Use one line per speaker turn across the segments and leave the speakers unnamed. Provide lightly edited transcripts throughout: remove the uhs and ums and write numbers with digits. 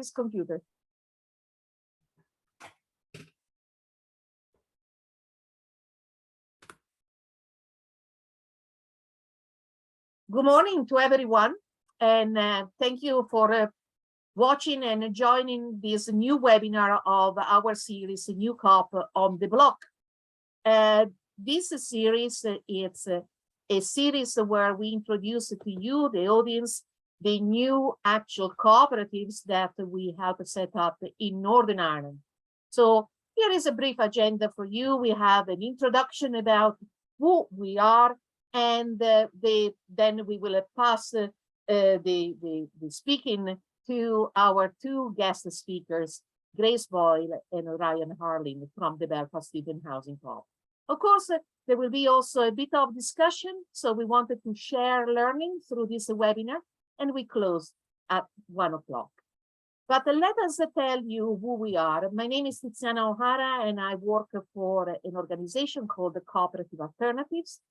his computer. Good morning to everyone, and thank you for watching and joining this new webinar of our series, New COP on the Block. This series, it's a series where we introduce to you, the audience, the new actual cooperatives that we have set up in Northern Ireland. So here is a brief agenda for you. We have an introduction about who we are, and then we will pass the speaking to our two guest speakers, Grace Boyle and Ryan Harling from the Belfast Student Housing Co-op. Of course, there will be also a bit of discussion, so we wanted to share learning through this webinar, and we close at 1 o'clock. But let us tell you who we are. My name is Tiziana O'Hara, and I work for an organization called the Co-operative Alternatives.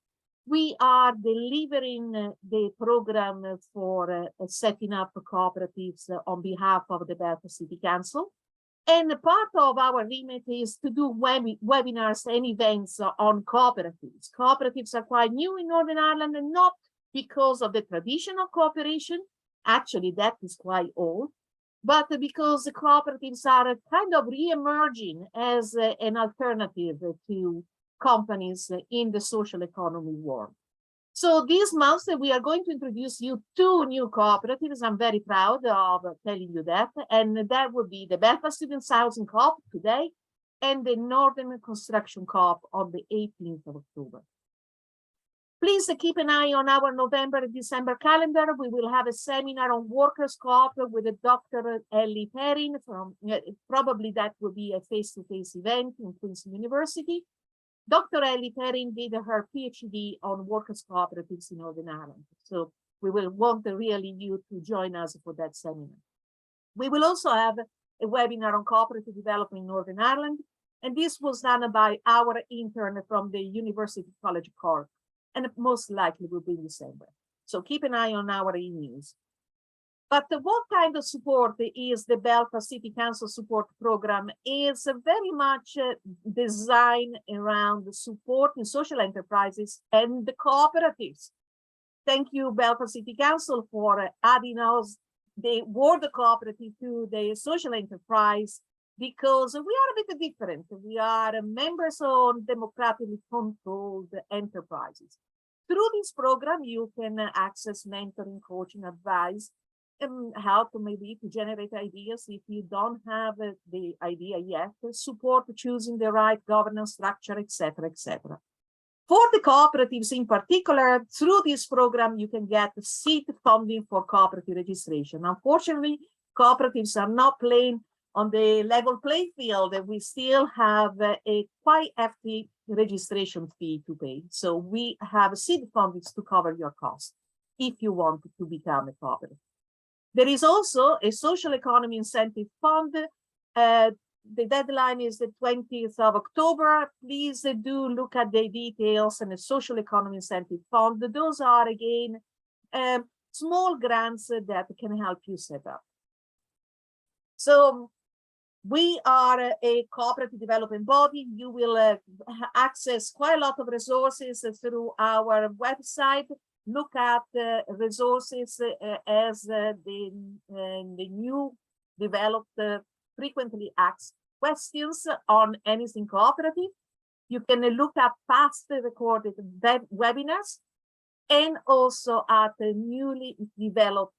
We are delivering the program for setting up cooperatives on behalf of the Belfast City Council. And part of our remit is to do webinars and events on cooperatives. Cooperatives are quite new in Northern Ireland, and not because of the tradition of cooperation. Actually, that is quite old, but because the cooperatives are kind of re-emerging as an alternative to companies in the social economy world. So this month, we are going to introduce you two new cooperatives. I'm very proud of telling you that. And that would be the Belfast Student Housing Co-op today and the Northern Construction Co-op on the 18th of October. Please keep an eye on our November and December calendar. We will have a seminar on workers' co-op with Dr. Ellie Perrin from, probably that will be a face-to-face event in Queen's University. Dr. Ellie Perrin did her PhD on workers' cooperatives in Northern Ireland. So we will want really you to join us for that seminar. We will also have a webinar on cooperative development in Northern Ireland. And this was done by our intern from the University College Cork, and most likely will be in December. So keep an eye on our emails. But what kind of support is the Belfast City Council support program? Is very much designed around the support in social enterprises and the cooperatives. Thank you, Belfast City Council, for adding us the word cooperative to the social enterprise, because we are a bit different. We are members on democratically controlled enterprises. Through this program, you can access mentoring, coaching, advice, and help maybe to generate ideas if you don't have the idea yet, support choosing the right governance structure, etc., etc. For the cooperatives in particular, through this program, you can get seed funding for cooperative registration. Unfortunately, cooperatives are not playing on the level playing field. We still have a quite hefty registration fee to pay. So we have seed fundings to cover your costs if you want to become a cooperative. There is also a social economy incentive fund. The deadline is the 20th of October. Please do look at the details and the social economy incentive fund. Those are, again, small grants that can help you set up. So we are a cooperative development body. You will access quite a lot of resources through our website. Look at resources as the new developed frequently asked questions on anything cooperative. You can look at past recorded webinars and also at the newly developed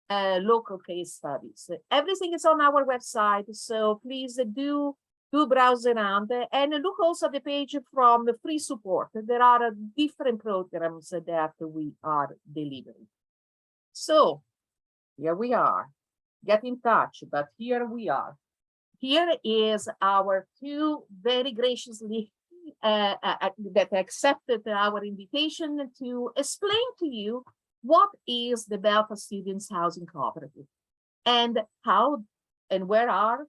local case studies. Everything is on our website, so please do browse around and look also at the page from the free support. There are different programs that we are delivering. So here we are. Get in touch, but here we are. Here is our two very graciously that accepted our invitation to explain to you what is the Belfast Students Housing Cooperative and how and where are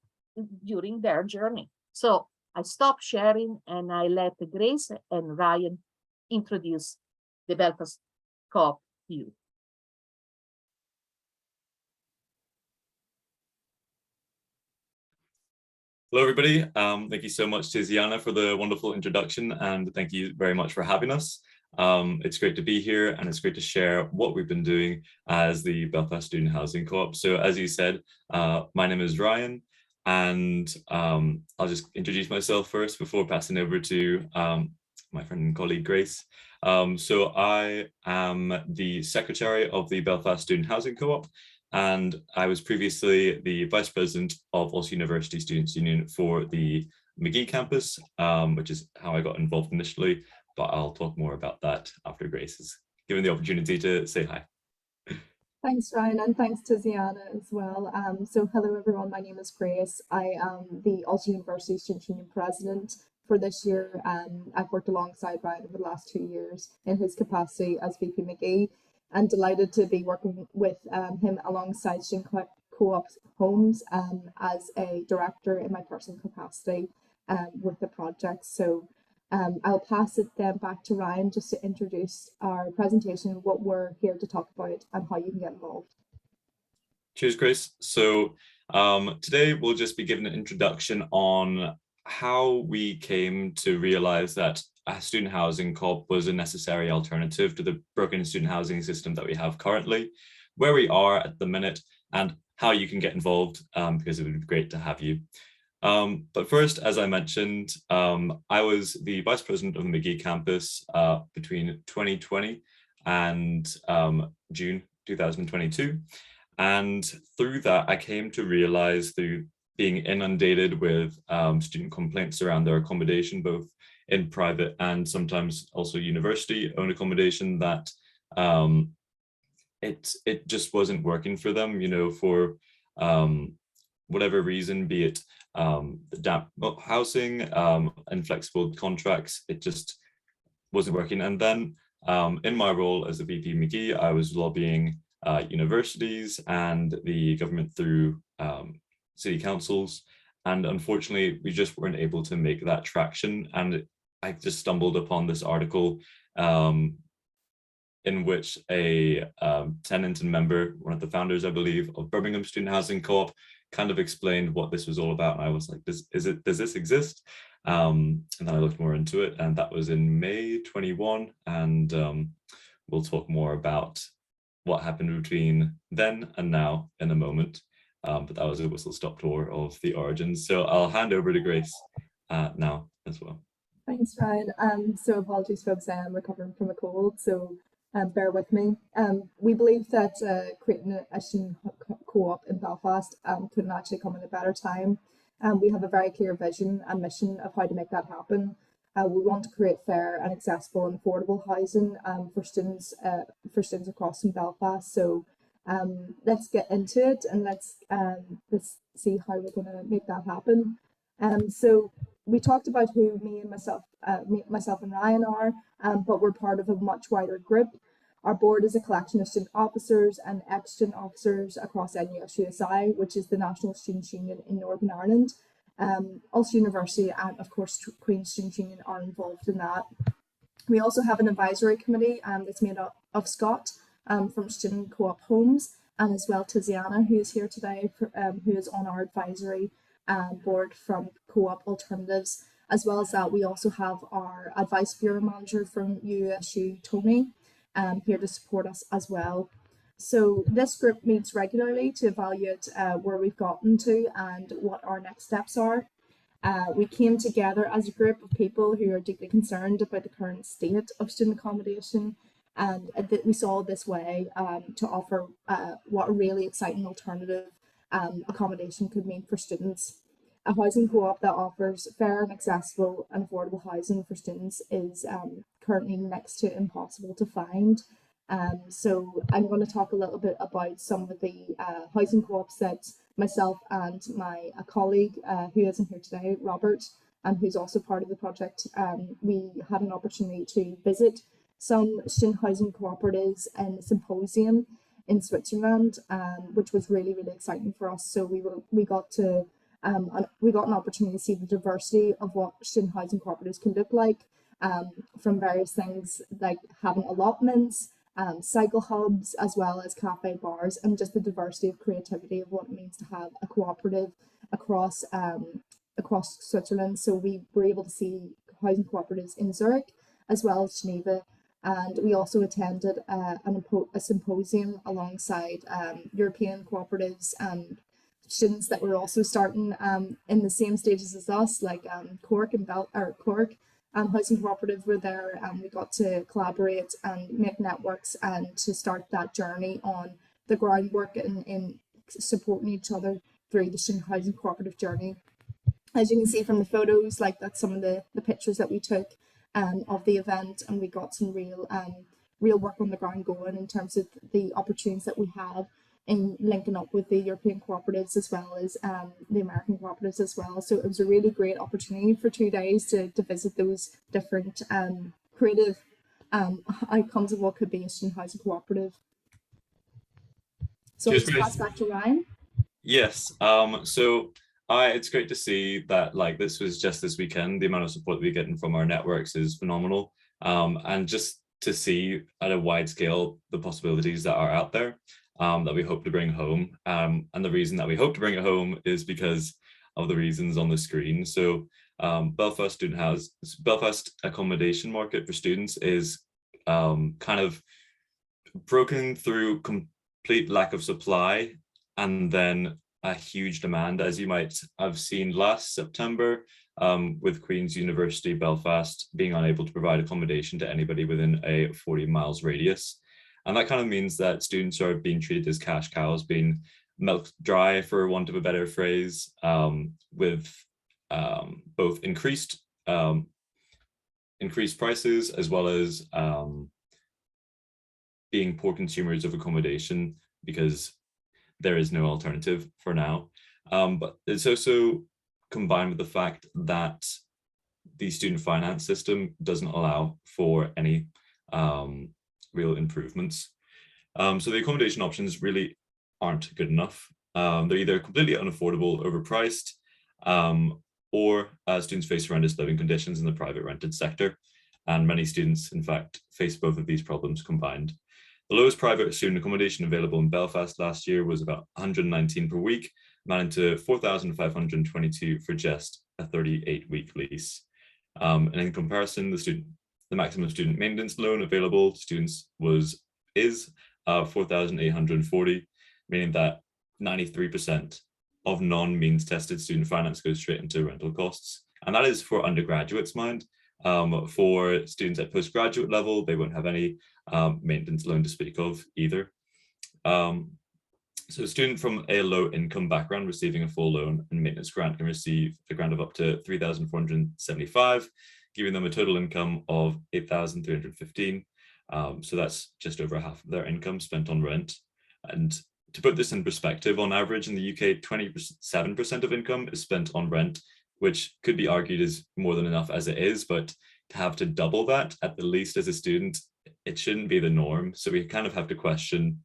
during their journey. So I stop sharing and I let Grace and Ryan introduce the Belfast Co-op to you.
Hello, everybody. Thank you so much, Tiziana, for the wonderful introduction, and thank you very much for having us. It's great to be here, and it's great to share what we've been doing as the Belfast Student Housing Co-op. So as you said, my name is Ryan, and I'll just introduce myself first before passing over to my friend and colleague, Grace. So I am the secretary of the Belfast Student Housing Co-op, and I was previously the vice president of Ulster University Students' Union for the McGee campus, which is how I got involved initially, but I'll talk more about that after Grace is given the opportunity to say hi.
Thanks, Ryan, and thanks to Tiziana as well. So hello, everyone. My name is Grace. I am the Ulster University Students' Union president for this year. I've worked alongside Ryan over the last 2 years in his capacity as VP McGee, and delighted to be working with him alongside Student Co-op Homes as a director in my personal capacity with the project. So I'll pass it then back to Ryan just to introduce our presentation, what we're here to talk about and how you can get involved.
Cheers, Grace. So today we'll just be giving an introduction on how we came to realize that a student housing co-op was a necessary alternative to the broken student housing system that we have currently, where we are at the minute, and how you can get involved, because it would be great to have you. But first, as I mentioned, I was the vice president of the McGee campus between 2020 and June 2022. And through that, I came to realize, through being inundated with student complaints around their accommodation, both in private and sometimes also university-owned accommodation, that it just wasn't working for them, you know, for whatever reason, be it the damp housing, inflexible contracts, it just wasn't working. And then in my role as a VP McGee, I was lobbying universities and the government through city councils. And unfortunately, we just weren't able to make that traction. And I just stumbled upon this article in which a tenant and member, one of the founders, I believe, of Birmingham Student Housing Co-op, kind of explained what this was all about. And I was like, does this exist? And then I looked more into it, and that was in May 21. And we'll talk more about what happened between then and now in a moment. But that was a whistle-stop tour of the origins. So I'll hand over to Grace now as well.
Thanks, Ryan. So apologies, folks, I am recovering from a cold, so bear with me. We believe that creating a student co-op in Belfast couldn't actually come at a better time. We have a very clear vision and mission of how to make that happen. We want to create fair and accessible and affordable housing for students across from Belfast. So let's get into it, and let's see how we're going to make that happen. So we talked about who myself and Ryan are, but we're part of a much wider group. Our board is a collection of student officers and ex-student officers across NUSUSI, which is the National Students' Union in Northern Ireland. Ulster University and, of course, Queen's Students' Union are involved in that. We also have an advisory committee that's made up of Scott from Student Co-op Homes, and as well Tiziana, who is here today, who is on our advisory board from Co-op Alternatives. As well as that, we also have our advice bureau manager from USU, Tony, here to support us as well. So this group meets regularly to evaluate where we've gotten to and what our next steps are. We came together as a group of people who are deeply concerned about the current state of student accommodation, and we saw this way to offer what a really exciting alternative accommodation could mean for students. A housing co-op that offers fair and accessible and affordable housing for students is currently next to impossible to find. So I'm going to talk a little bit about some of the housing co-ops that myself and my colleague, who isn't here today, Robert, who's also part of the project, we had an opportunity to visit some student housing cooperatives and a symposium in Switzerland, which was really, really exciting for us. So we got an opportunity to see the diversity of what student housing cooperatives can look like, from various things like having allotments, cycle hubs, as well as cafe bars, and just the diversity of creativity of what it means to have a cooperative across across Switzerland. So we were able to see housing cooperatives in Zurich as well as Geneva. And we also attended a symposium alongside European cooperatives and students that were also starting in the same stages as us, like Cork and Cork housing cooperative were there, and we got to collaborate and make networks and to start that journey on the groundwork in supporting each other through the student housing cooperative journey. As you can see from the photos, like that's some of the pictures that we took of the event, and we got some real work on the ground going in terms of the opportunities that we have in linking up with the European cooperatives as well as the American cooperatives as well. So it was a really great opportunity for 2 days to visit those different creative outcomes of what could be a student housing cooperative. So let's pass back to Ryan.
Yes. It's great to see that like this was just this weekend. The amount of support that we're getting from our networks is phenomenal. And just to see at a wide scale the possibilities that are out there that we hope to bring home. And the reason that we hope to bring it home is because of the reasons on the screen. So Belfast accommodation market for students is kind of broken through complete lack of supply and then a huge demand, as you might have seen last September with Queen's University Belfast being unable to provide accommodation to anybody within a 40 miles radius. And that kind of means that students are being treated as cash cows, being milked dry, for want of a better phrase, with both increased prices as well as being poor consumers of accommodation because there is no alternative for now. But it's also combined with the fact that the student finance system doesn't allow for any real improvements. So the accommodation options really aren't good enough. They're either completely unaffordable, overpriced, or students face horrendous living conditions in the private rented sector. And many students, in fact, face both of these problems combined. The lowest private student accommodation available in Belfast last year was about 119 per week, amounting to 4,522 for just a 38-week lease. And in comparison, the maximum student maintenance loan available to students is 4,840, meaning that 93% of non-means tested student finance goes straight into rental costs. And that is for undergraduates, mind. For students at postgraduate level, they won't have any maintenance loan to speak of either. So a student from a low income background receiving a full loan and maintenance grant can receive a grant of up to 3,475, giving them a total income of 8,315. So that's just over half of their income spent on rent. And to put this in perspective, on average in the UK, 27% of income is spent on rent, which could be argued is more than enough as it is, but to have to double that at the least as a student, it shouldn't be the norm. So we kind of have to question,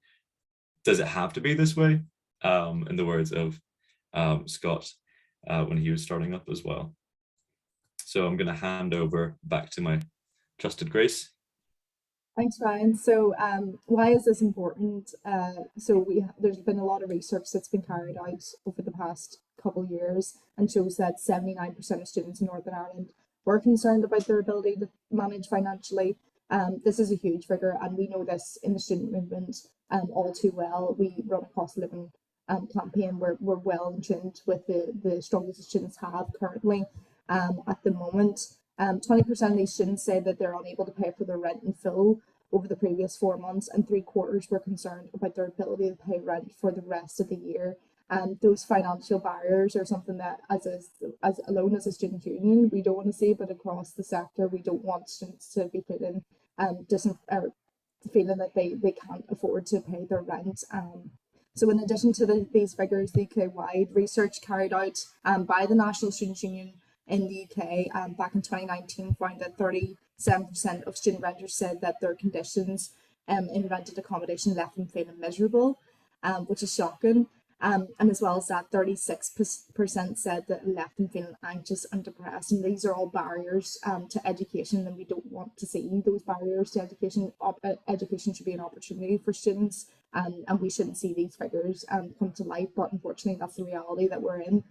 does it have to be this way? In the words of Scott when he was starting up as well. So I'm going to hand over back to my trusted Grace.
Thanks, Ryan. So why is this important? There's been a lot of research that's been carried out over the past couple of years and shows that 79% of students in Northern Ireland were concerned about their ability to manage financially. This is a huge figure, and we know this in the student movement all too well. We run a cost of living campaign. We're well in tune with the struggles that students have currently at the moment. 20% of these students say that they're unable to pay for their rent in full over the previous 4 months, and 3/4 were concerned about their ability to pay rent for the rest of the year. Those financial barriers are something that as alone as a student union, we don't want to see, but across the sector, we don't want students to be feeling feeling that they can't afford to pay their rent. So in addition to these figures, the UK-wide research carried out by the National Students' Union in the UK back in 2019 found that 37% of student renters said that their conditions in rented accommodation left them feeling miserable, which is shocking. And as well as that, 36% said that it left them feeling anxious and depressed. And these are all barriers to education, and we don't want to see those barriers to education. Education should be an opportunity for students, and we shouldn't see these figures come to light. But unfortunately, that's the reality that we're in.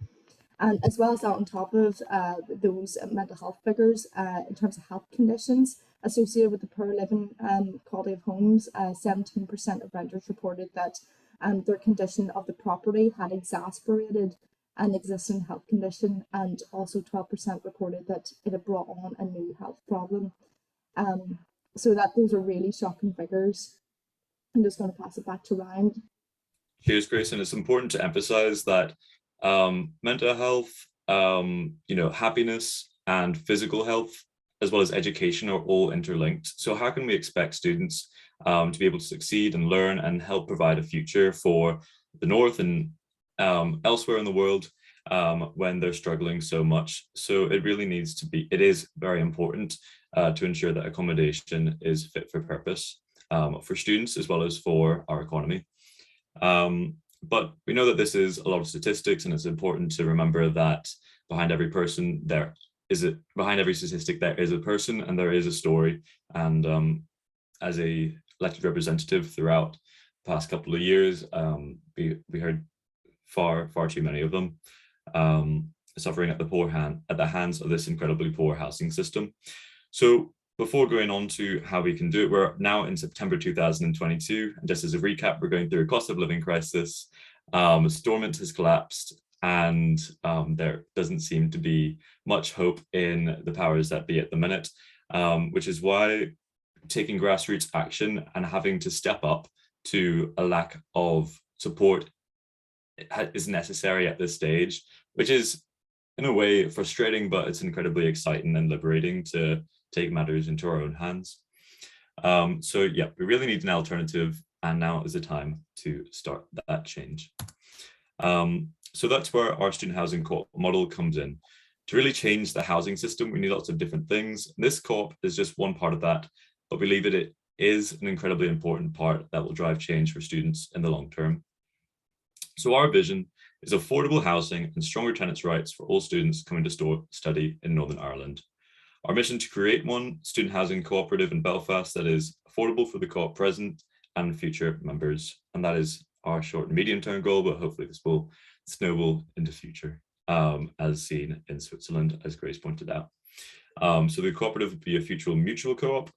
And as well as that, on top of those mental health figures, in terms of health conditions associated with the poor living quality of homes, 17% of renters reported that their condition of the property had exacerbated an existing health condition, and also 12% reported that it had brought on a new health problem. So those are really shocking figures. I'm just going to pass it back to Ryan.
Cheers, Grace. And it's important to emphasize that mental health, happiness and physical health, as well as education, are all interlinked. So how can we expect students to be able to succeed and learn and help provide a future for the North and elsewhere in the world when they're struggling so much? So it really needs to be, it is very important to ensure that accommodation is fit for purpose for students as well as for our economy. But we know that this is a lot of statistics, and it's important to remember that behind every person behind every statistic there is a person and there is a story. And as a elected representative throughout the past couple of years, we heard far too many of them suffering at the hands of this incredibly poor housing system. So before going on to how we can do it, we're now in September 2022, and just as a recap, we're going through a cost of living crisis. Stormont has collapsed, and there doesn't seem to be much hope in the powers that be at the minute, which is why taking grassroots action and having to step up to a lack of support is necessary at this stage, which is in a way frustrating, but it's incredibly exciting and liberating to take matters into our own hands. So yeah, we really need an alternative, and now is the time to start that change. So that's where our student housing co-op model comes in. To really change the housing system, we need lots of different things. This co-op is just one part of that, but we believe it is an incredibly important part that will drive change for students in the long term. So our vision is affordable housing and stronger tenants' rights for all students coming to study in Northern Ireland. Our mission to create one student housing cooperative in Belfast that is affordable for the co-op present and future members. And that is our short and medium term goal, but hopefully this will snowball into future, as seen in Switzerland, as Grace pointed out. So the cooperative would be a future mutual co-op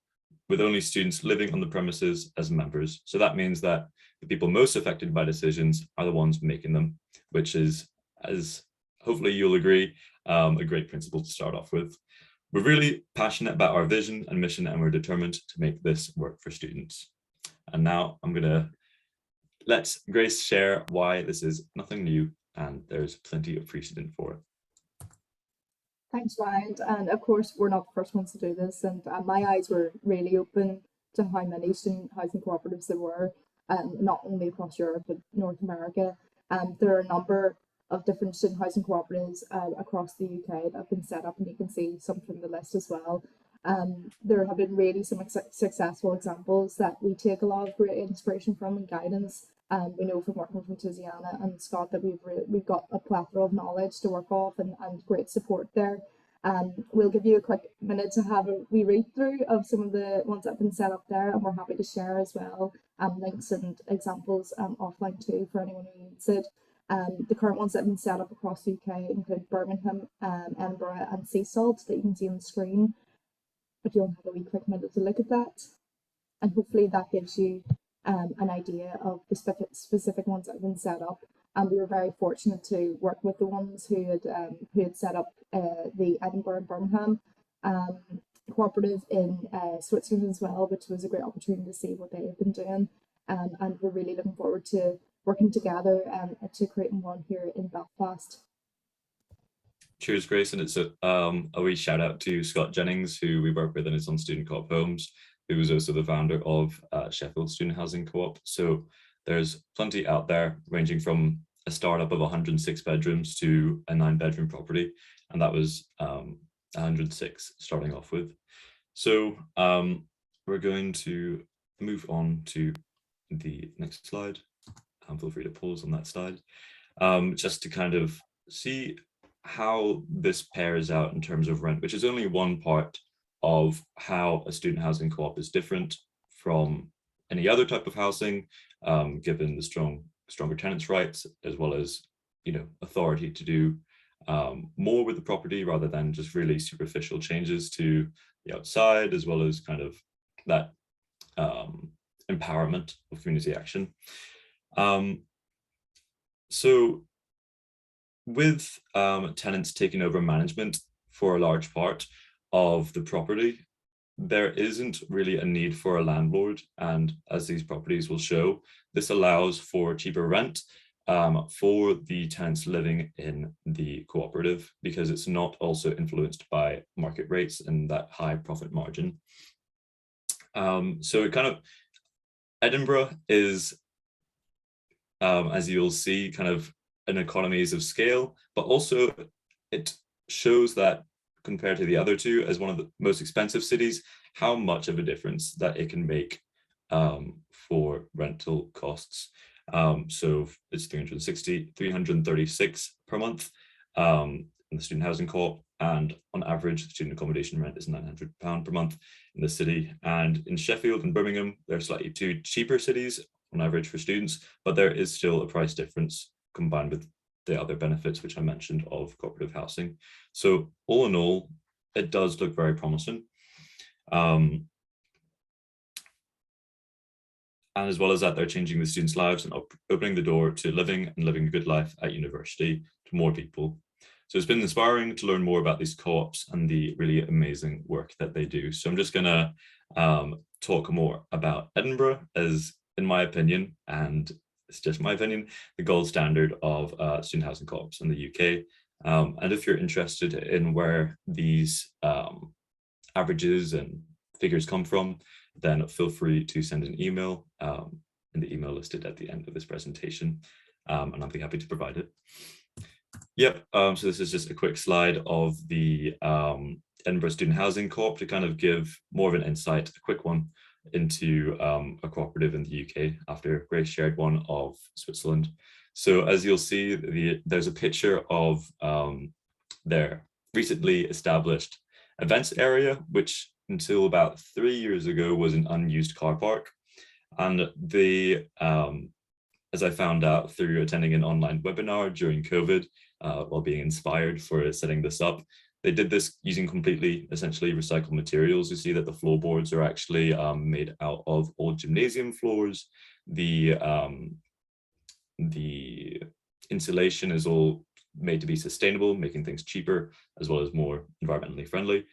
with only students living on the premises as members. So that means that the people most affected by decisions are the ones making them, which is, as hopefully you'll agree, a great principle to start off with. We're really passionate about our vision and mission, and we're determined to make this work for students. And now I'm going to let Grace share why this is nothing new and there's plenty of precedent for it.
Thanks, Ryan. And of course, we're not the first ones to do this. And my eyes were really open to how many student housing cooperatives there were, not only across Europe, but North America. There are a number of different student housing cooperatives across the UK that have been set up, and you can see some from the list as well. There have been really some successful examples that we take a lot of great inspiration from and guidance. We know from working with Tiziana and Scott that we've got a plethora of knowledge to work off and great support there. We'll give you a quick minute to have a wee read through of some of the ones that have been set up there, and we're happy to share as well links and examples offline too for anyone who needs it. The current ones that have been set up across the UK include Birmingham, Edinburgh and Sea Salt that you can see on the screen. But you'll have a wee quick minute to look at that, and hopefully that gives you an idea of the specific ones that have been set up. And we were very fortunate to work with the ones who had set up the Edinburgh and Birmingham cooperative in Switzerland as well, which was a great opportunity to see what they have been doing. And we're really looking forward to working together to creating one here in Belfast.
Cheers, Grace, and it's a wee shout out to Scott Jennings, who we work with and is on Student Co-op Homes, who is also the founder of Sheffield Student Housing Co-op. So there's plenty out there, ranging from a startup of 106 bedrooms to a 9-bedroom property, and that was 106 starting off with. So we're going to move on to the next slide. Feel free to pause on that slide, just to kind of see how this pairs out in terms of rent, which is only one part of how a student housing co-op is different from any other type of housing, given the stronger tenants' rights, as well as authority to do more with the property rather than just really superficial changes to the outside, as well as kind of that empowerment of community action. So with tenants taking over management for a large part of the property, there isn't really a need for a landlord. And as these properties will show, this allows for cheaper rent for the tenants living in the cooperative, because it's not also influenced by market rates and that high profit margin. So it kind of, Edinburgh is, as you'll see, kind of an economies of scale, but also it shows that compared to the other two as one of the most expensive cities, how much of a difference that it can make for rental costs. So it's 336 per month in the student housing co-op, and on average, the student accommodation rent is £900 per month in the city. And in Sheffield and Birmingham, they're slightly two cheaper cities on average for students, but there is still a price difference combined with the other benefits which I mentioned of cooperative housing. So all in all, it does look very promising. And as well as that, they're changing the students' lives and opening the door to living a good life at university to more people. So it's been inspiring to learn more about these co-ops and the really amazing work that they do. So I'm just gonna talk more about Edinburgh as, in my opinion, and it's just my opinion, the gold standard of student housing co-ops in the UK. And if you're interested in where these averages and figures come from, then feel free to send an email in the email listed at the end of this presentation, and I'll be happy to provide it. Yep, so this is just a quick slide of the Edinburgh Student Housing Co-op to kind of give more of an insight, a quick one, into a cooperative in the UK after Grace shared one of Switzerland. So as you'll see, there's a picture of their recently established events area, which until about 3 years ago was an unused car park. And they, as I found out through attending an online webinar during COVID, while being inspired for setting this up, they did this using completely, essentially recycled materials. You see that the floorboards are actually made out of old gymnasium floors. The insulation is all made to be sustainable, making things cheaper as well as more environmentally friendly.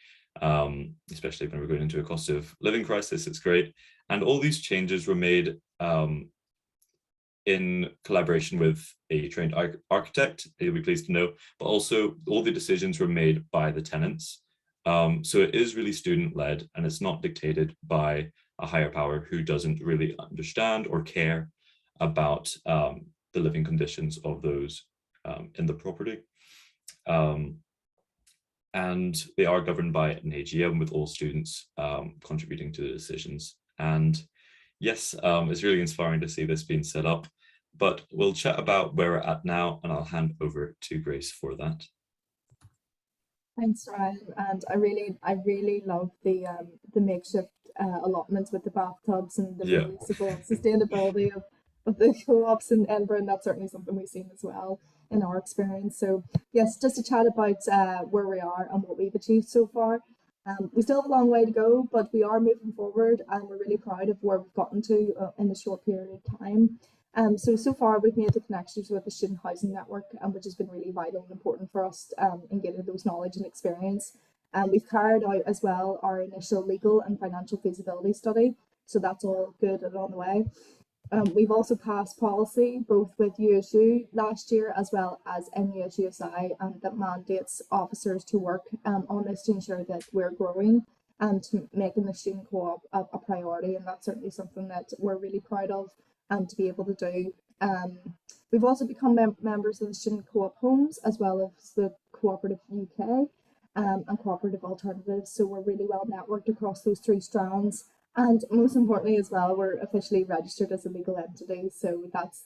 Especially when we're going into a cost of living crisis, it's great. And all these changes were made in collaboration with a trained architect, you'll be pleased to know, but also all the decisions were made by the tenants. So it is really student-led, and it's not dictated by a higher power who doesn't really understand or care about the living conditions of those in the property. And they are governed by an AGM with all students contributing to the decisions. And yes, it's really inspiring to see this being set up, but we'll chat about where we're at now, and I'll hand over to Grace for that.
Thanks, Ryan. And I really love the makeshift allotments with the bathtubs and the reusable sustainability of the co-ops in Edinburgh, and that's certainly something we've seen as well in our experience. So yes, just to chat about where we are and what we've achieved so far. We still have a long way to go, but we are moving forward, and we're really proud of where we've gotten to in a short period of time. So far we've made the connections with the student housing network, which has been really vital and important for us in getting those knowledge and experience. We've carried out as well our initial legal and financial feasibility study, so that's all good and on the way. We've also passed policy both with USU last year as well as NUSUSI that mandates officers to work on this to ensure that we're growing and to making the student co-op a priority, and that's certainly something that we're really proud of to be able to do. We've also become members of the student co-op homes as well as the Co-operative UK and Co-operative Alternative, so we're really well networked across those three strands. And most importantly as well, we're officially registered as a legal entity, so that's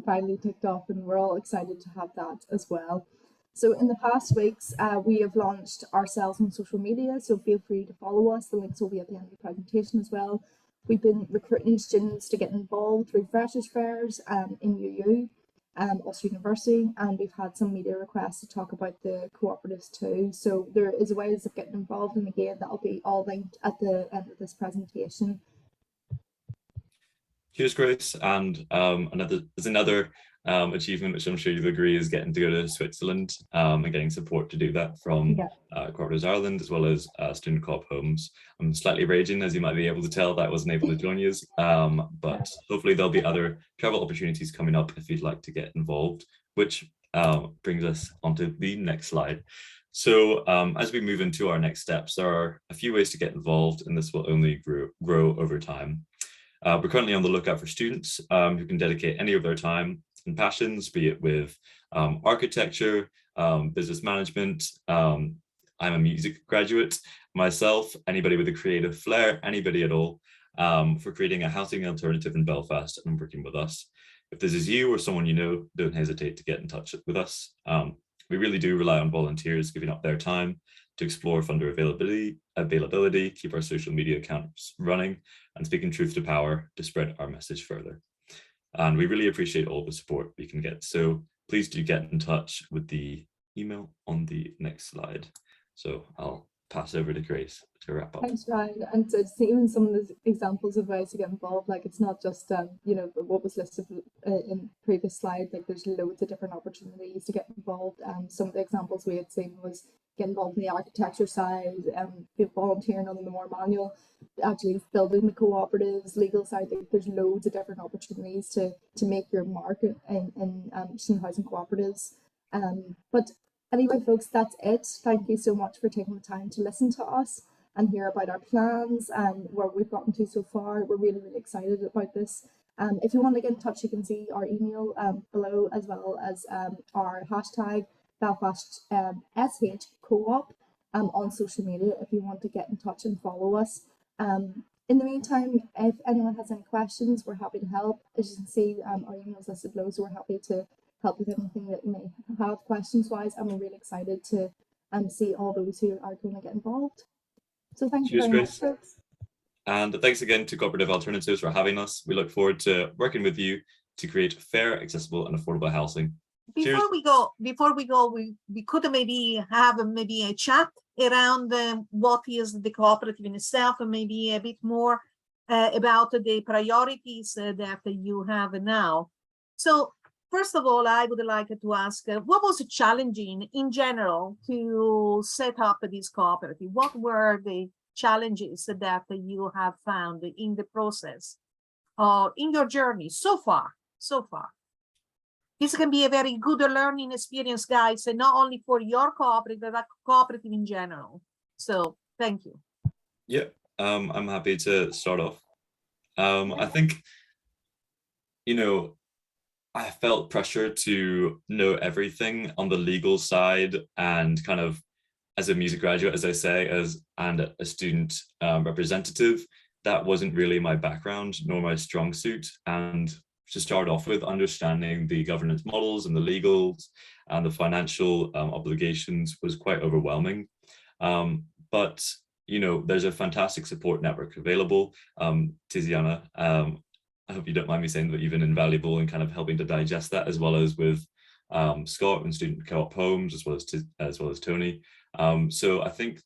finally ticked off, and we're all excited to have that as well. So in the past weeks, we have launched ourselves on social media, so feel free to follow us. The links will be at the end of the presentation as well. We've been recruiting students to get involved through freshers fairs in UU. Ulster University, and we've had some media requests to talk about the cooperatives too. So there is ways of getting involved, and again, that'll be all linked at the end of this presentation.
Cheers, Grace. And there's another achievement, which I'm sure you'll agree, is getting to go to Switzerland and getting support to do that from Co-operatives Ireland, as well as student co-op homes. I'm slightly raging, as you might be able to tell, that I wasn't able to join you, but hopefully there'll be other travel opportunities coming up if you'd like to get involved, which brings us onto the next slide. So as we move into our next steps, there are a few ways to get involved, and this will only grow over time. We're currently on the lookout for students who can dedicate any of their time and passions, be it with architecture, business management. I'm a music graduate myself, anybody with a creative flair, anybody at all, for creating a housing alternative in Belfast and working with us. If this is you or someone you know, don't hesitate to get in touch with us. We really do rely on volunteers giving up their time to explore funder availability, keep our social media accounts running, and speaking truth to power to spread our message further. And we really appreciate all the support we can get. So please do get in touch with the email on the next slide. So I'll pass over to Grace to wrap up.
Thanks, Ryan. And to see even some of the examples of ways to get involved, like it's not just you know, what was listed in previous slide, like there's loads of different opportunities to get involved. Some of the examples we had seen was get involved in the architecture side, volunteering on the more manual, actually building the cooperatives, legal side. There's loads of different opportunities to make your mark in student housing cooperatives. But anyway, folks, that's it. Thank you so much for taking the time to listen to us and hear about our plans and where we've gotten to so far. We're really, really excited about this. If you want to get in touch, you can see our email below, as well as our hashtag Belfast SH Co-op on social media if you want to get in touch and follow us. In the meantime, if anyone has any questions, we're happy to help. As you can see, our email's listed below, so we're happy to help with anything that you may have questions wise, and we're really excited to see all those who are going to get involved. So thank you very much, folks.
And thanks again to Co-operative Alternatives for having us. We look forward to working with you to create fair, accessible and affordable housing.
Before we go, we could maybe have a chat around what is the cooperative in itself, and maybe a bit more about the priorities that you have now. So first of all, I would like to ask, what was challenging in general to set up this cooperative? What were the challenges that you have found in the process, in your journey so far? This can be a very good learning experience, guys, and not only for your cooperative, but cooperative in general. So thank you.
Yeah, I'm happy to start off. I think, you know, I felt pressure to know everything on the legal side, and kind of as a music graduate, as I say, and a student representative, that wasn't really my background nor my strong suit. And to start off with, understanding the governance models and the legals and the financial obligations was quite overwhelming. But you know, there's a fantastic support network available. Tiziana, I hope you don't mind me saying that you've been invaluable in kind of helping to digest that, as well as with Scott and Student Co-op Homes, as well as Tony. So I think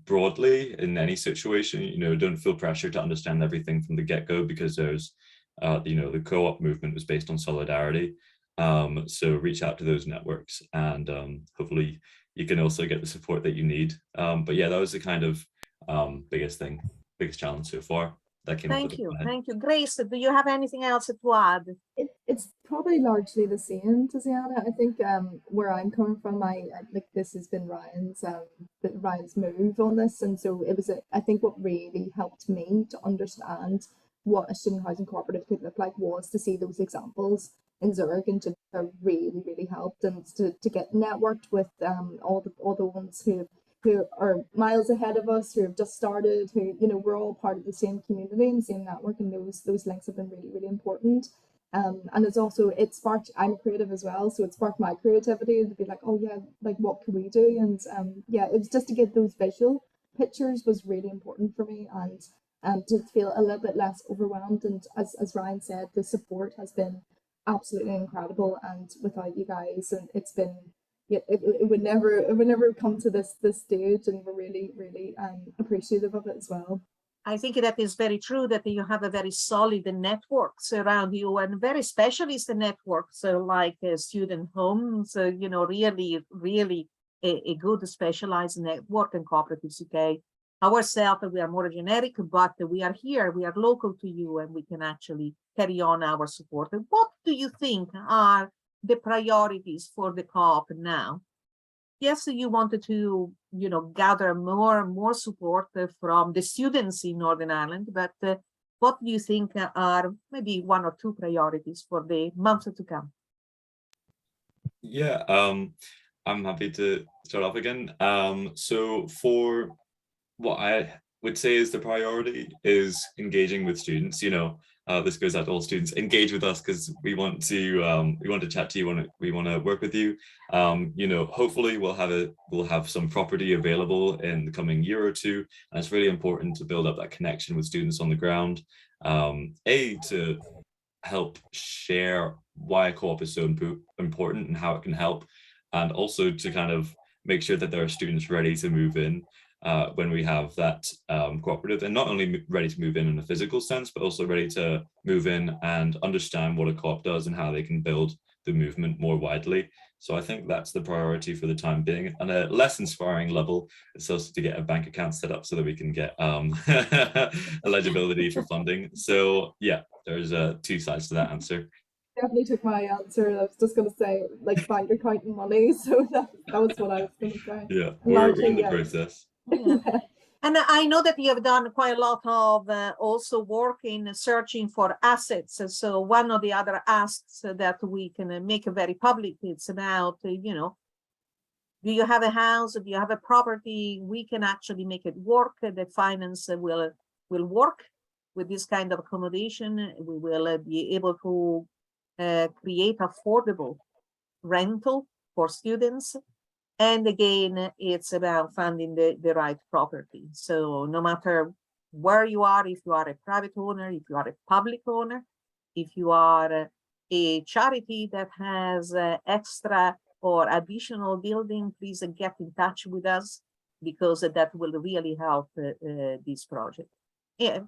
broadly in any situation, you know, don't feel pressure to understand everything from the get-go, because there's you know, the co-op movement was based on solidarity. So reach out to those networks, and hopefully you can also get the support that you need. But yeah, that was the kind of biggest challenge so far.
Thank you. Grace, do you have anything else to add?
It's probably largely the same, Tiziana. I think where I'm coming from, like this has been Ryan's move on this, and so it was I think what really helped me to understand what a student housing cooperative could look like was to see those examples in Zurich, and to really helped, and to get networked with all the ones who are miles ahead of us, who have just started, who, you know, we're all part of the same community and the same network, and those links have been really important. And it sparked, I'm creative as well, so it sparked my creativity to be like, oh yeah, like what can we do? And yeah, it was just to get those visual pictures was really important for me, and to feel a little bit less overwhelmed. And as Ryan said, the support has been absolutely incredible. And without you guys, and it's been, yeah, it would never come to this stage, and we're really appreciative of it as well.
I think that is very true, that you have a very solid networks around you, and very specialist networks, like student homes, you know, really a good specialized network in Cooperatives UK. Ourselves, we are more generic, but we are here, we are local to you, and we can actually carry on our support. And what do you think are the priorities for the co-op now? Yes, you wanted to, you know, gather more support from the students in Northern Ireland, but what do you think are maybe 1 or 2 priorities for the months to come?
Yeah, I'm happy to start off again. So for what I would say is the priority is engaging with students. You know, this goes out to all students. Engage with us because we want to chat to you. We want to work with you. You know, hopefully we'll have some property available in the coming year or two, and it's really important to build up that connection with students on the ground. To help share why co-op is so important and how it can help, and also to kind of make sure that there are students ready to move in when we have that cooperative, and not only ready to move in a physical sense, but also ready to move in and understand what a co-op does and how they can build the movement more widely. So I think that's the priority for the time being. On a less inspiring level, it's also to get a bank account set up so that we can get eligibility for funding. So yeah, there's 2 sides to that answer.
Definitely took my answer. I was just going to say, like, bank account and money. So that was what I was going to say.
Yeah, we're in the process.
Yeah. And I know that you have done quite a lot of also work in searching for assets. So one of the other asks that we can make very public, it's about, you know, do you have a house? Do you have a property? We can actually make it work. The finance will work with this kind of accommodation. We will be able to create affordable rental for students. And again, it's about finding the right property. So no matter where you are, if you are a private owner, if you are a public owner, if you are a charity that has extra or additional building, please get in touch with us, because that will really help this project. Yeah.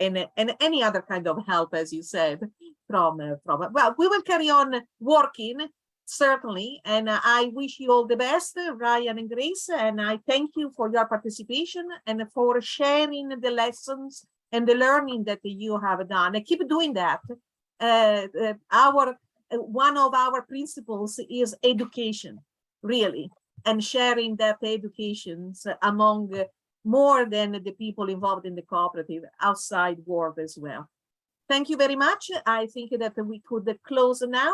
And any other kind of help, as you said, from well, we will carry on working, certainly, and I wish you all the best, Ryan and Grace, and I thank you for your participation and for sharing the lessons and the learning that you have done. And keep doing that. One of our principles is education, really, and sharing that education among more than the people involved in the cooperative outside world as well. Thank you very much. I think that we could close now,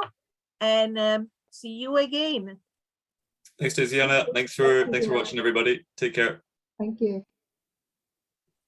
and see you again.
Thanks, Tiziana. Thanks for watching, everybody. Take care.
Thank you.